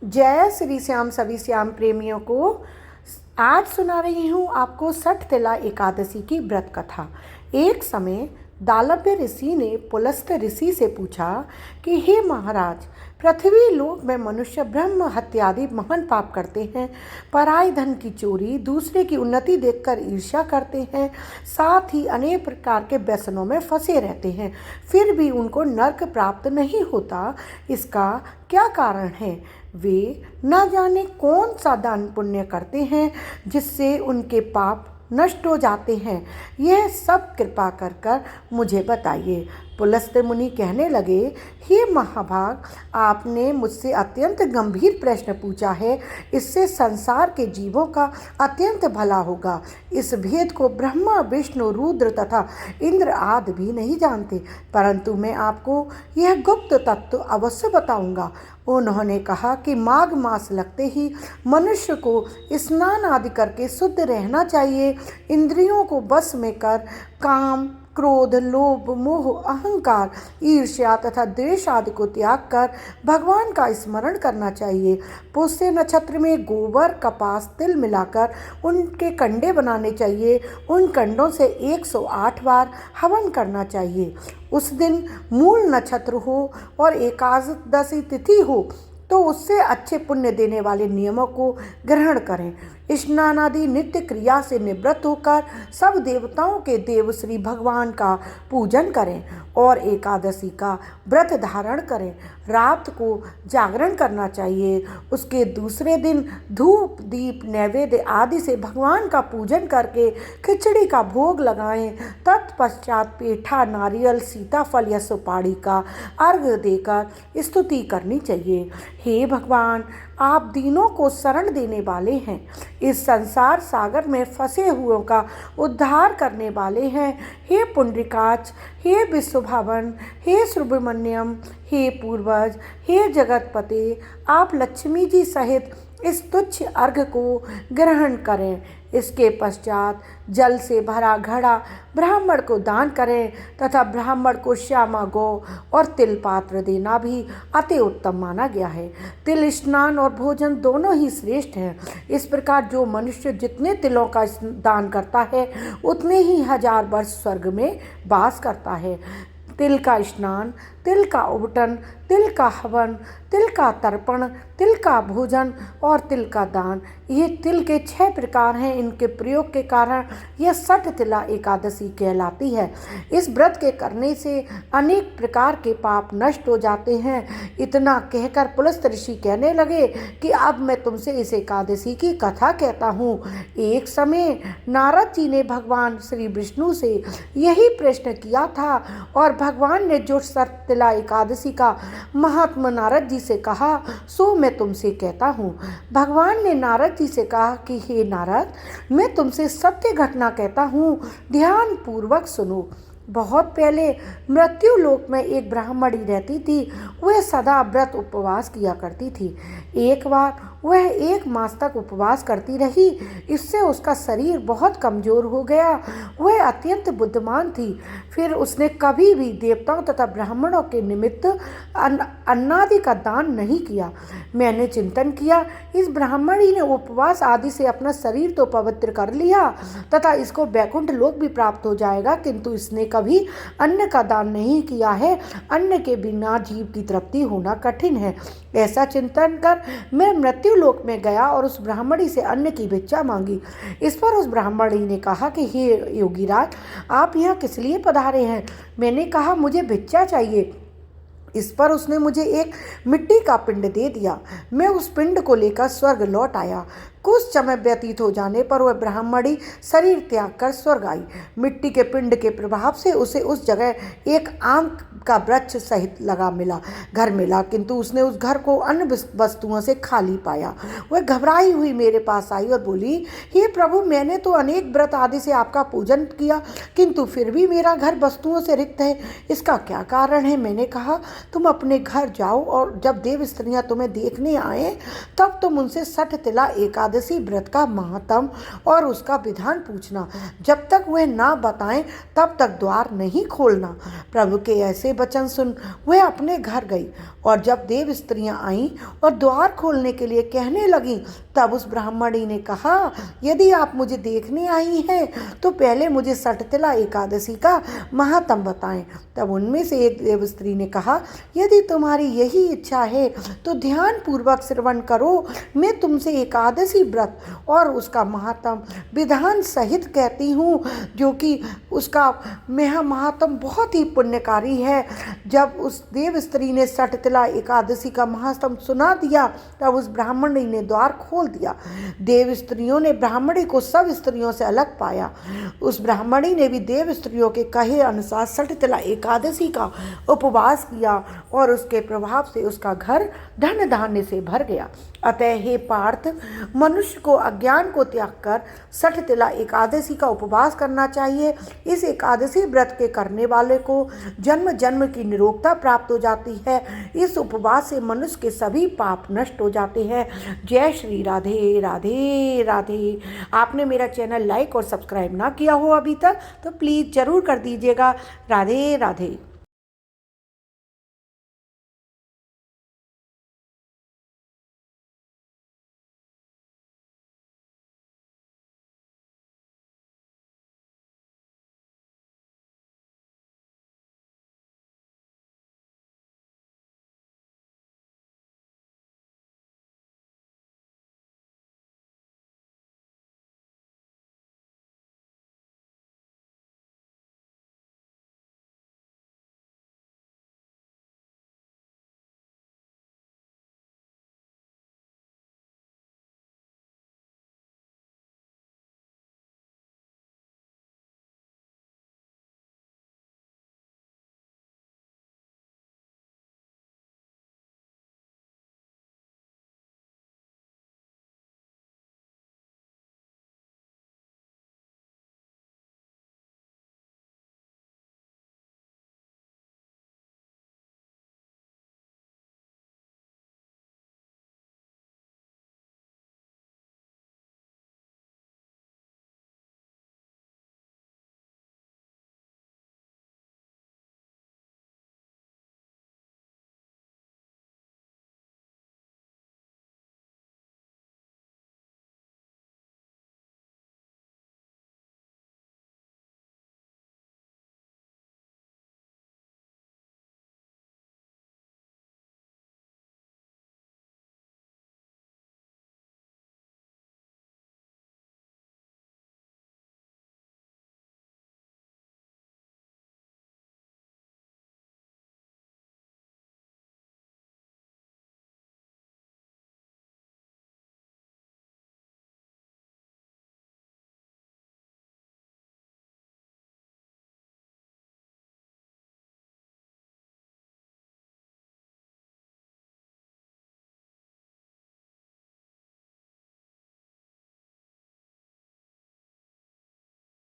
जय श्री श्याम सभी श्याम प्रेमियों को। आज सुना रही हूँ आपको सठ तिला एकादशी की व्रत कथा। एक समय दालभ्य ऋषि ने पुलस्त ऋषि से पूछा कि हे महाराज, पृथ्वी लोक में मनुष्य ब्रह्म हत्यादि महान पाप करते हैं, पराय धन की चोरी, दूसरे की उन्नति देखकर ईर्ष्या करते हैं, साथ ही अनेक प्रकार के व्यसनों में फंसे रहते हैं, फिर भी उनको नरक प्राप्त नहीं होता। इसका क्या कारण है? वे न जाने कौन सा दान पुण्य करते हैं जिससे उनके पाप नष्ट हो जाते हैं। यह सब कृपा कर कर मुझे बताइए। पुलस्त मुनि कहने लगे, हे महाभाग, आपने मुझसे अत्यंत गंभीर प्रश्न पूछा है। इससे संसार के जीवों का अत्यंत भला होगा। इस भेद को ब्रह्मा, विष्णु, रुद्र तथा इंद्र आदि भी नहीं जानते, परंतु मैं आपको यह गुप्त तत्व अवश्य बताऊंगा। उन्होंने कहा कि माघ मास लगते ही मनुष्य को स्नान आदि करके शुद्ध रहना चाहिए। इंद्रियों को वश में कर काम, क्रोध, लोभ, मोह, अहंकार, ईर्ष्या तथा द्वेष आदि को त्याग कर भगवान का स्मरण करना चाहिए। पुष्य नक्षत्र में गोबर, कपास, तिल मिलाकर उनके कंडे बनाने चाहिए। उन कंडों से 108 बार हवन करना चाहिए। उस दिन मूल नक्षत्र हो और एकादशी तिथि हो तो उससे अच्छे पुण्य देने वाले नियमों को ग्रहण करें। स्नान आदि नित्य क्रिया से निवृत्त होकर सब देवताओं के देव श्री भगवान का पूजन करें और एकादशी का व्रत धारण करें। रात को जागरण करना चाहिए। उसके दूसरे दिन धूप, दीप, नैवेद्य आदि से भगवान का पूजन करके खिचड़ी का भोग लगाएं। तत्पश्चात पेठा, नारियल, सीताफल या सुपारी का अर्घ्य देकर स्तुति करनी चाहिए। हे भगवान, आप दीनों को शरण देने वाले हैं, इस संसार सागर में फंसे हुओं का उद्धार करने वाले हैं। हे पुंडरीकाक्ष, हे विश्वभावन, हे सुब्रमण्यम, हे पूर्वज, हे जगतपते, आप लक्ष्मी जी सहित इस तुच्छ अर्घ्य को ग्रहण करें। इसके पश्चात जल से भरा घड़ा ब्राह्मण को दान करें तथा ब्राह्मण को श्यामा गौ और तिल पात्र देना भी अति उत्तम माना गया है। तिल स्नान और भोजन दोनों ही श्रेष्ठ हैं। इस प्रकार जो मनुष्य जितने तिलों का दान करता है उतने ही 1000 वर्ष स्वर्ग में वास करता है। तिल का स्नान, तिल का उबटन, तिल का हवन, तिल का तर्पण, तिल का भोजन और तिल का दान, ये तिल के 6 प्रकार हैं। इनके प्रयोग के कारण यह सठ तिला एकादशी कहलाती है। इस व्रत के करने से अनेक प्रकार के पाप नष्ट हो जाते हैं। इतना कहकर पुलस्त ऋषि कहने लगे कि अब मैं तुमसे इस एकादशी की कथा कहता हूँ। एक समय नारद जी ने भगवान श्री विष्णु से यही प्रश्न किया था और भगवान ने जो सठ तिला एकादशी का महात्मा नारद जी से कहा सो मैं तुमसे कहता हूँ। भगवान ने नारद जी से कहा कि हे नारद, मैं तुमसे सत्य घटना कहता हूँ, ध्यान पूर्वक सुनो। बहुत पहले मृत्यु लोक में एक ब्राह्मणी रहती थी। वह सदा व्रत उपवास किया करती थी। एक बार वह 1 मास तक उपवास करती रही। इससे उसका शरीर बहुत कमजोर हो गया। वह अत्यंत बुद्धिमान थी। फिर उसने कभी भी देवताओं तथा ब्राह्मणों के निमित्त अन्नादि का दान नहीं किया। मैंने चिंतन किया, इस ब्राह्मणी ने उपवास आदि से अपना शरीर तो पवित्र कर लिया तथा इसको वैकुंठ लोक भी प्राप्त हो जाएगा, किंतु इसने कभी अन्न का दान नहीं किया है। अन्न के बिना जीव की तृप्ति होना कठिन है। ऐसा चिंतन कर मैं मृत्यु लोक में गया और उस ब्राह्मणी से अन्न की भिक्षा मांगी। इस पर उस ब्राह्मणी ने कहा कि हे योगीराज, आप यहाँ किस लिए पधारे हैं? मैंने कहा मुझे भिक्षा चाहिए। इस पर उसने मुझे एक मिट्टी का पिंड दे दिया। मैं उस पिंड को लेकर स्वर्ग लौट आया। कुछ समय व्यतीत हो जाने पर वह ब्राह्मणी शरीर त्याग कर स्वर्ग आई। मिट्टी के पिंड के प्रभाव से उसे उस जगह एक आम का वृक्ष सहित घर मिला, किंतु उसने उस घर को अन्य वस्तुओं से खाली पाया। वह घबराई हुई मेरे पास आई और बोली, हे प्रभु, मैंने तो अनेक व्रत आदि से आपका पूजन किया, किंतु फिर भी मेरा घर वस्तुओं से रिक्त है। इसका क्या कारण है? मैंने कहा, तुम अपने घर जाओ और जब देव स्त्रियां तुम्हें देखने आए तब तुम उनसे 60 तिला एकादशी व्रत का महात्म और उसका विधान पूछना। जब तक वह ना बताएं तब तक द्वार नहीं खोलना। प्रभु के ऐसे वचन सुन वह अपने घर गई और जब देव स्त्रियां आईं और द्वार खोलने के लिए कहने लगीं तब उस ब्राह्मणी ने कहा, यदि आप मुझे देखने आई हैं तो पहले मुझे 60 तिला एकादशी का महात्म बताएं। तब उनमें से एक देव स्त्री ने कहा, यदि तुम्हारी यही इच्छा है तो ध्यान पूर्वक श्रवण करो। मैं तुमसे एकादशी व्रत और उसका महात्म विधान सहित कहती हूँ, जो कि उसका महात्म बहुत ही पुण्यकारी है। जब उस देव स्त्री ने 60 तिला एकादशी का महात्म सुना दिया तब उस ब्राह्मणी ने द्वार खोल दिया। देव स्त्रियों ने ब्राह्मणी को सब स्त्रियों से अलग पाया। उस ब्राह्मणी ने भी देव स्त्रियों के कहे अनुसार 60 तिला एकादशी का उपवास किया और उसके प्रभाव से उसका घर धन धान्य से भर गया। अतः हे पार्थ, मनुष्य को अज्ञान को त्याग कर 60 तिला एकादशी का उपवास करना चाहिए। इस एकादशी व्रत के करने वाले को जन्म जन्म की निरोगता प्राप्त हो जाती है। इस उपवास से मनुष्य के सभी पाप नष्ट हो जाते हैं। जय श्री राधे राधे राधे। आपने मेरा चैनल लाइक और सब्सक्राइब ना किया हो अभी तक तो प्लीज़ ज़रूर कर दीजिएगा। राधे राधे।